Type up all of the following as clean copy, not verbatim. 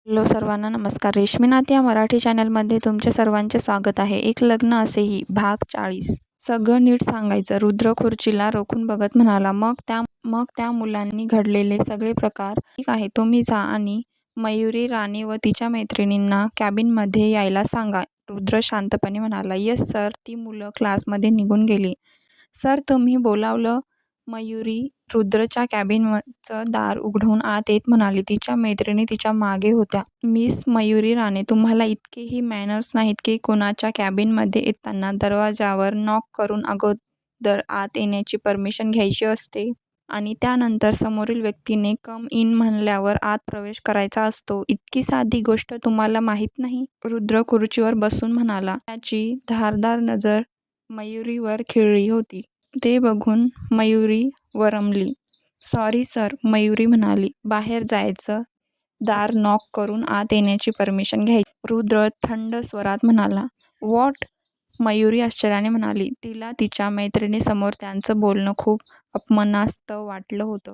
Hello सर्वांना नमस्कार. रेश्मी नाथ या मराठी चॅनलमध्ये तुमचे सर्वांचे स्वागत आहे. एक लग्न असेही भाग 40. सगळं नीट सांगायचं. रुद्र खुर्चीला रोखून बघत म्हणाला. मग त्या मुलांनी घडलेले सगळे प्रकार. ठीक आहे, तुम्ही जा आणि मयुरी, राणी व तिच्या मैत्रिणींना कॅबिनमध्ये यायला सांगा. रुद्र शांतपणे म्हणाला. Yes sir. ती मुलं क्लासमध्ये निघून गेली. सर, तुम्ही बोलावलं? मयुरी रुद्रच्या कॅबिनचं दार उघडून आत येत म्हणाली. तिच्या मैत्रिणी तिच्या मागे होत्या. मिस मयुरी राणे, तुम्हाला इतकेही मॅनर्स नाहीत की कोणाच्या कॅबिनमध्ये येताना दरवाजावर नॉक करून अगोदर आत येण्याची परमिशन घ्यायची असते आणि त्यानंतर समोरील व्यक्तीने कम इन म्हणल्यावर आत प्रवेश करायचा असतो. इतकी साधी गोष्ट तुम्हाला माहीत नाही? रुद्र खुर्चीवर बसून म्हणाला. त्याची धारदार नजर मयुरीवर खिळली होती. ते बघून मयुरी वरमली. सॉरी सर, मयुरी म्हणाली. बाहेर जायचं, दार नॉक करून आत येण्याची परमिशन घ्यायची. रुद्र थंड स्वरात म्हणाला. व्हॉट? मयुरी आश्चर्याने म्हणाली. तिला तिच्या मैत्रिणीसमोर त्यांचं बोलणं खूप अपमानास्पद वाटलं होतं.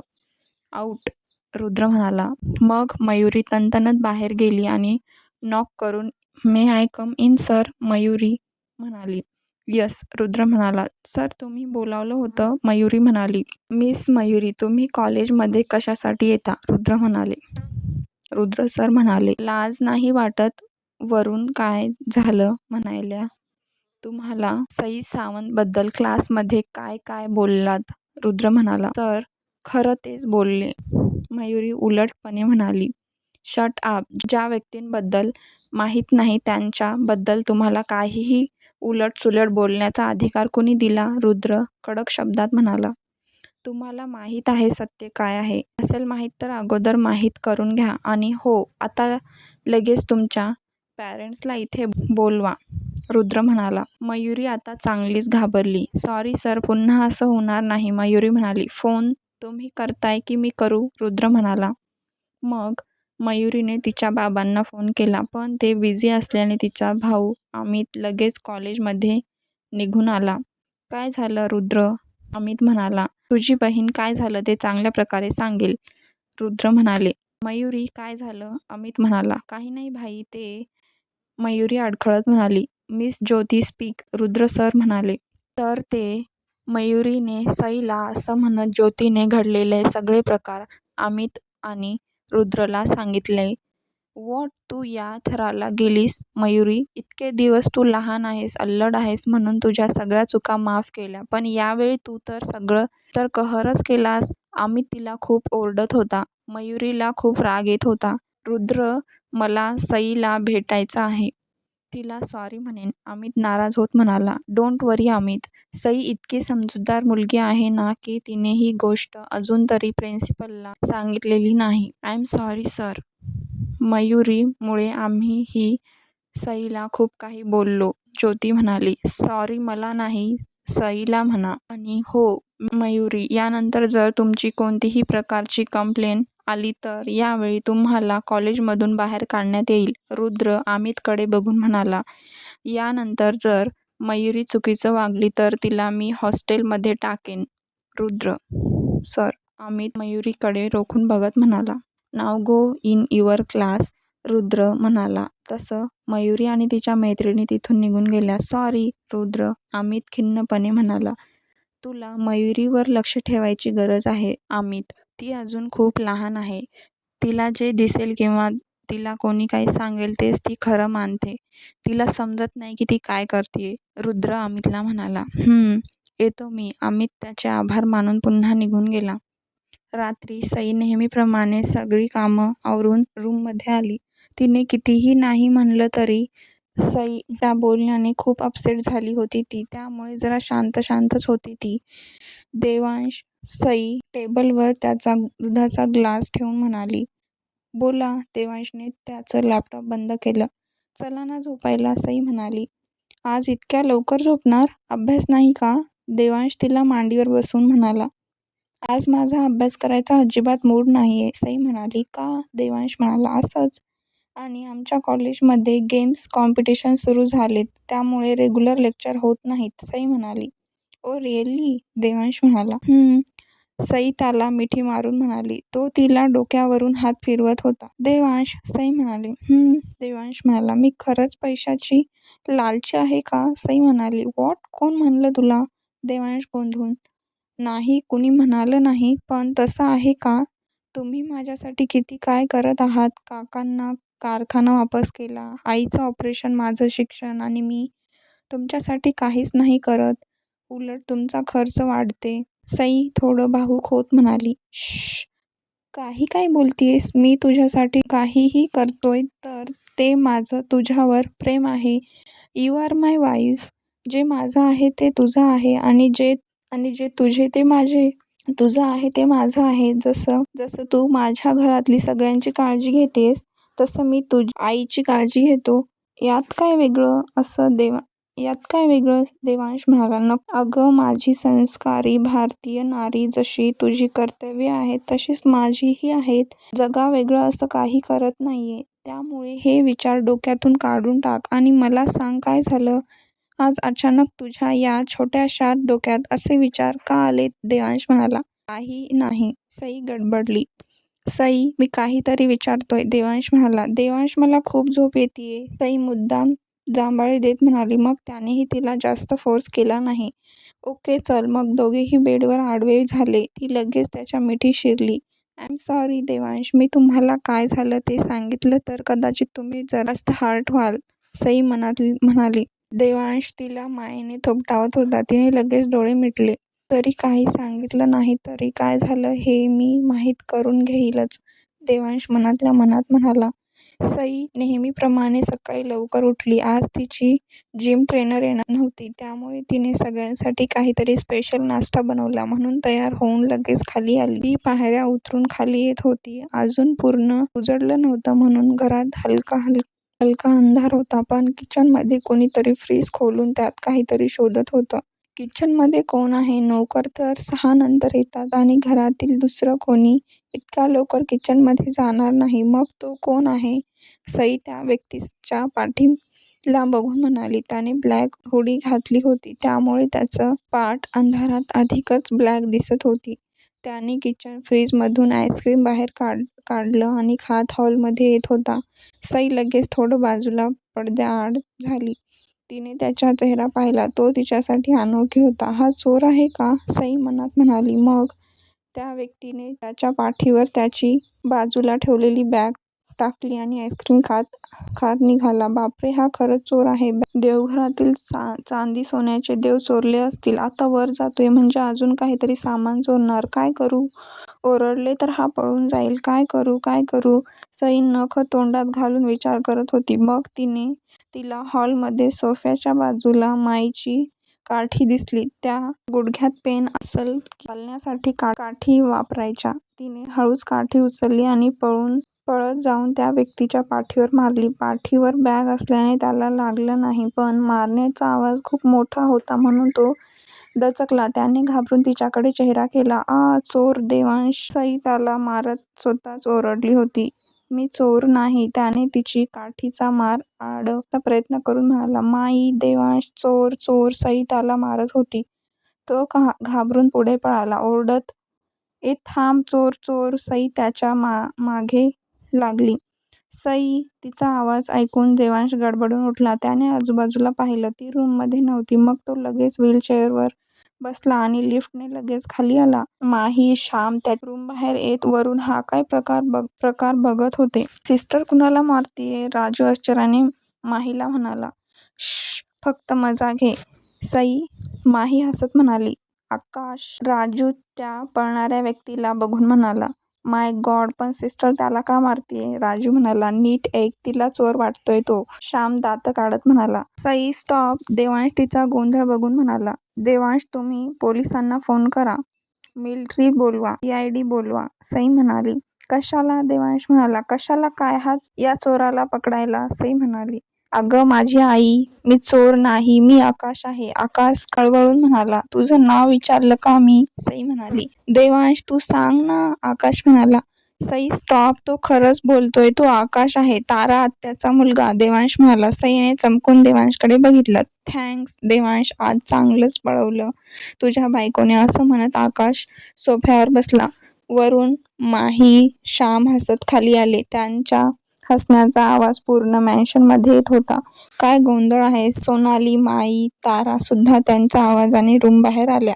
आऊट, रुद्र म्हणाला. मग मयुरी तणतणत बाहेर गेली आणि नॉक करून may I come in sir? Mayuri म्हणाली. यस, रुद्र म्हणाला. सर, तुम्ही बोलावलं होतं? मयुरी म्हणाली. मिस मयुरी, तुम्ही कॉलेजमध्ये कशासाठी येता? रुद्र सर म्हणाले. लाज नाही वाटत? वरून काय झालं म्हणायला? तुम्हाला सई सावंत बद्दल क्लासमध्ये काय काय बोललात? रुद्र म्हणाला. सर, खरं तेच बोलले. मयुरी उलटपणे म्हणाली. Shut up. ज्या व्यक्तींबद्दल माहीत नाही त्यांच्याबद्दल तुम्हाला काहीही उलटसुलट बोलण्याचा अधिकार कोणी दिला? रुद्र कडक शब्दात म्हणाला. तुम्हाला माहीत आहे सत्य काय आहे? असेल माहीत तर अगोदर माहीत करून घ्या आणि हो, आता लगेच तुमच्या पॅरेंट्सला इथे बोलवा, रुद्र म्हणाला. मयुरी आता चांगलीच घाबरली. सॉरी सर, पुन्हा असं होणार नाही, मयुरी म्हणाली. फोन तुम्ही करताय की मी करू? रुद्र म्हणाला. मग मयुरीने तिच्या बाबांना फोन केला, पण ते बिझी असल्याने तिचा भाऊ अमित लगेच कॉलेजमध्ये निघून आला. काय झालं रुद्र? अमित म्हणाला. तुझी बहीण काय झालं ते चांगल्या प्रकारे सांगेल, रुद्र म्हणाले. मयुरी, काय झालं? अमित म्हणाला. काही नाही भाई, ते मयुरी अडखळत म्हणाली. मिस ज्योती स्पीक, रुद्र सर म्हणाले. तर ते मयुरीने सईला असं म्हणत ज्योतीने घडलेले सगळे प्रकार अमित आणि रुद्रला सांगितले. व्हॉट? तू या थराला गेलीस मयुरी? इतके दिवस तू लहान आहेस, अल्लड आहेस म्हणून तुझ्या सगळ्या चुका माफ केल्या, पण यावेळी तू तर कहरच केलास. अमित तिला खूप ओरडत होता. मयुरीला खूप राग येत होता. रुद्र, मला सईला भेटायचं आहे. तिला सॉरी म्हणेन, अमित नाराज होत म्हणाला. डोंट वरी अमित, सई इतकी समजूतदार मुलगी आहे ना की तिने ही गोष्ट अजून तरी प्रिन्सिपलला सांगितलेली नाही. I am sorry sir. मयुरीमुळे आम्हीही सईला खूप काही बोललो, ज्योती म्हणाली. सॉरी मला नाही, सईला म्हणा. आणि हो मयुरी, यानंतर जर तुमची कोणतीही प्रकारची कंप्लेंट आली तर यावेळी तुम्हाला कॉलेजमधून बाहेर काढण्यात येईल, रुद्र अमितकडे बघून म्हणाला. यानंतर जर मयुरी चुकीचं वागली तर तिला मी हॉस्टेलमध्ये टाकेन, रुद्र सर. अमित मयुरीकडे रोखून बघत म्हणाला. नाव गो इन युअर क्लास, रुद्र म्हणाला. तसं मयुरी आणि तिच्या मैत्रिणी तिथून निघून गेल्या. सॉरी रुद्र, अमित खिन्नपणे म्हणाला. तुला मयुरीवर लक्ष ठेवायची गरज आहे अमित. ती अजून खूप लहान आहे. तिला जे दिसेल किंवा तिला कोणी काही सांगेल तेच ती खरं मानते. तिला समजत नाही की ती काय करतेय, रुद्र अमितला म्हणाला. येतो मी. अमित त्याचे आभार मानून पुन्हा निघून गेला. रात्री सई नेहमीप्रमाणे सगळी कामं आवरून रूममध्ये आली. तिने कितीही नाही म्हणलं तरी सईच्या बोलण्याने खूप अपसेट झाली होती ती, त्यामुळे जरा शांतच होती ती. देवांश, सई टेबलवर त्याचा दुधाचा ग्लास ठेवून म्हणाली. बोला. देवांशने त्याचं लॅपटॉप बंद केलं. चला ना झोपायला, सई म्हणाली. आज इतक्या लवकर झोपणार? अभ्यास नाही का? देवांश तिला मांडीवर बसून म्हणाला. आज माझा अभ्यास करायचा अजिबात मूड नाहीये, सई म्हणाली. का? देवांश म्हणाला. असंच. आणि आमच्या कॉलेजमध्ये गेम्स कॉम्पिटिशन सुरू झालेत, त्यामुळे रेग्युलर लेक्चर होत नाहीत, सई म्हणाली. Oh really? देवांश म्हणाला. सई त्याला मिठी मारून म्हणाली. तो तिला डोक्यावरून हात फिरवत होता. देवांश, सई म्हणाली. देवांश म्हणाला. मी खरंच पैशाची लालची आहे का? सई म्हणाली. व्हॉट? कोण म्हणलं तुला? देवांश गोंधळून. नाही, कुणी म्हणालं नाही, पण तसं आहे का? तुम्ही माझ्यासाठी किती काय करत आहात. काकांना कारखाना वापस केला, आईचं ऑपरेशन, माझं शिक्षण, आणि मी तुमच्यासाठी काहीच नाही करत. उलट तुमचा खर्च वाढते. सई थोडं भावूक होत म्हणाली. श्श्श, काही काय बोलतीयस? मी तुझ्यासाठी काहीही करतोय तर ते माझं तुझ्यावर प्रेम आहे. You are my wife. जे माझं आहे ते तुझं आहे, आणि जे तुझे ते माझे. तुझं आहे ते माझं आहे. जसं जसं तू माझ्या घरातली सगळ्यांची काळजी घेतेस, तसं मी तुझ्या आईची काळजी घेतो. यात काय वेगळं? देवांश म्हणाला. अगं माझी संस्कारी भारतीय नारी, जशी तुझी कर्तव्ये आहेत तशीच माझीही आहेत. जगा वेगळं असं काही करत नाहीये. त्यामुळे हे विचार डोक्यातून काढून टाक आणि मला सांग, काय झालं आज अचानक तुझ्या या छोट्याशा डोक्यात असे विचार का आले? देवांश म्हणाला. काही नाही. सई गडबडली. सई, मी काहीतरी विचारतोय. देवांश म्हणाला. देवांश, मला खूप झोप येतेय. सई मुद्दाम जांभळे देत म्हणाली. मग त्यानेही तिला जास्त फोर्स केला नाही. ओके चल. मग दोघेही बेडवर आडवे झाले. ती लगेच त्याच्या मिठी शिरली. आय एम सॉरी देवांश, मी तुम्हाला काय झालं ते सांगितलं तर कदाचित तुम्ही जरास्त हर्ट व्हाल, सई मनात म्हणाली. देवांश तिला मायेने थोपटावत होता. तिने लगेच डोळे मिटले. तरी काही सांगितलं नाही तरी काय झालं हे मी माहीत करून घेईलच, देवांश मनातल्या मनात म्हणाला. सई नेहमीप्रमाणे सकाळी लवकर उठली. आज तिची जिम ट्रेनर येणार नव्हती, त्यामुळे तिने सगळ्यांसाठी काहीतरी स्पेशल नाश्ता बनवला. म्हणून तयार होऊन लगेच खाली आली. ती पायऱ्या उतरून खाली येत होती. अजून पूर्ण उजडलं नव्हतं म्हणून घरात हलका अंधार होता, पण किचनमध्ये कोणीतरी फ्रीज खोलून त्यात काहीतरी शोधत होतं. किचनमध्ये कोण आहे? नोकर तर 6 नंतर येतात आणि घरातील दुसरं कोणी इतक्या लवकर किचनमध्ये जाणार नाही. मग तो कोण आहे? सई त्या व्यक्तीच्या पाठीला बघून म्हणाली. त्याने ब्लॅक हुडी घातली होती, त्यामुळे त्याचं पाठ अंधारात अधिकच ब्लॅक दिसत होती. त्याने किचन फ्रीजमधून आईस्क्रीम बाहेर काढलं आणि खात हॉलमध्ये येत होता. सई लगेच थोडं बाजूला पडद्याआड झाली. तिने त्याचा चेहरा पाहिला. तो तिच्यासाठी अनोळखी होता. हा चोर आहे का? सई मनात म्हणाली. मग त्या व्यक्तीने त्याच्या पाठीवर त्याची बाजूला ठेवलेली बॅग टाकली आणि आईस्क्रीम खात निघाला. बापरे, हा खरंच चोर आहे. देवघरातील चांदी सोन्याचे देव चोरले असतील. आता वर जातोय म्हणजे अजून काहीतरी सामान चोरणार. काय करू? ओरडले तर हा पळून जाईल. काय करू? सई नख तोंडात घालून विचार करत होती. मग तिला हॉलमध्ये सोफ्याच्या बाजूला माईची काठी दिसली. त्या गुडघ्यात पेन असल, चालण्यासाठी काठी वापरायच्या. तिने हळूच काठी उचलली आणि पळत जाऊन त्या व्यक्तीच्या पाठीवर मारली. पाठीवर बॅग असल्याने त्याला लागलं नाही, पण मारण्याचा आवाज खूप मोठा होता म्हणून तो दचकला. त्याने घाबरून तिच्याकडे चेहरा केला. चोर देवांश! सई त्याला मारत स्वतःच ओरडली होती. मी चोर नाही. त्याने तिची काठीचा मार अडवण्याचा प्रयत्न करून म्हणाला. माई, देवांश चोर! सई त्याला मारत होती. तो घाबरून पुढे पळाला, ओरडत, ए थांब, चोर! सई त्याच्या मागे लागली. सई! तिचा आवाज ऐकून देवांश गडबडून उठला. त्याने आजूबाजूला पाहिलं. ती रूममध्ये नव्हती. मग तो लगेच व्हीलचेअरवर बसला आणि लिफ्टने लगेच खाली आला. माही, श्याम त्या रूमबाहेर येत वरून हा काय प्रकार बघत होते. सिस्टर कुणाला मारतीये? राजू आश्चर्याने माहीला म्हणाला. श्श्श, फक्त मजा घे, सई. माही हसत म्हणाली. आकाश! राजू त्या पळणाऱ्या व्यक्तीला बघून म्हणाला. माय गॉड, पण सिस्टर त्याला का मारतीये? राजू म्हणाला. नीट ऐक, तिला चोर वाटतोय तो. श्याम दात काढत म्हणाला. सई स्टॉप! देवांश तिचा गोंधळ बघून म्हणाला. देवांश, तुम्ही पोलिसांना फोन करा. मिलिटरी बोलवा, CID बोलवा, सई म्हणाली. कशाला? देवांश म्हणाला. कशाला काय? या चोराला पकडायला, सई म्हणाली. अगं माझी आई, मी चोर नाही, मी आकाश आहे. आकाश कळवळून म्हणाला. तुझं नाव विचारलं का मी? सई म्हणाली. देवांश, तू सांग ना, आकाश म्हणाला. सई स्टॉप, तो खरंच बोलतोय, तो आकाश आहे, तारा आत्याचा मुलगा, देवांश म्हणाला. सईने चमकून देवांशकडे बघितलं. थँक्स देवांश, आज चांगलंच पळवलं तुझ्या बायकोने, असं म्हणत आकाश सोफ्यावर बसला. वरून माही, श्याम हसत खाली आले. त्यांच्या हसण्याचा आवाज पूर्ण मॅन्शनमध्ये येत होता. काय गोंधळ आहे. सोनाली, माई, तारा सुद्धा त्यांच्या आवाजाने रूम बाहेर आल्या.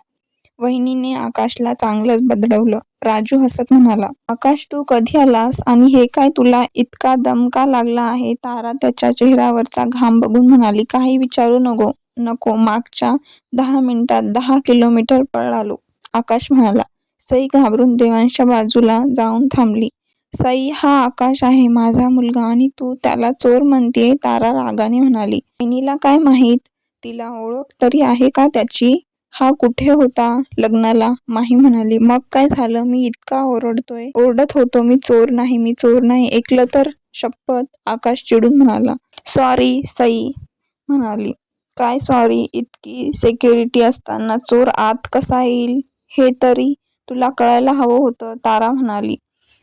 वहिनीने आकाशला चांगलंच बदलवलं, राजू हसत म्हणाला. आकाश, तू कधी आलास आणि हे काय, तुला इतका दम का लागला आहे? तारा त्याच्या चेहऱ्यावरचा घाम बघून म्हणाली. काही विचारू नको, मागच्या 10 मिनिटात 10 किलोमीटर पळालो, आकाश म्हणाला. सई घाबरून देवांशच्या बाजूला जाऊन थांबली. सई, हा आकाश आहे, माझा मुलगा, आणि तू त्याला चोर म्हणतेय, तारा रागाने म्हणाली. वहिनीला काय माहीत, तिला ओळख तरी आहे का त्याची? हा कुठे होता लग्नाला? माही म्हणाली. मग काय झालं? मी इतका ओरडत होतो, मी चोर नाही. ऐकलं तर? शपथ, आकाश चिडून म्हणाला. सॉरी, सई म्हणाली. काय सॉरी? इतकी सेक्युरिटी असताना चोर आत कसा येईल हे तरी तुला कळायला हवं होतं, तारा म्हणाली.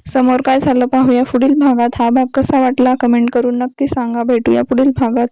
समोर काय झालं पाहूया पुढील भागात. हा भाग कसा वाटला कमेंट करून नक्की सांगा. भेटूया पुढील भागात.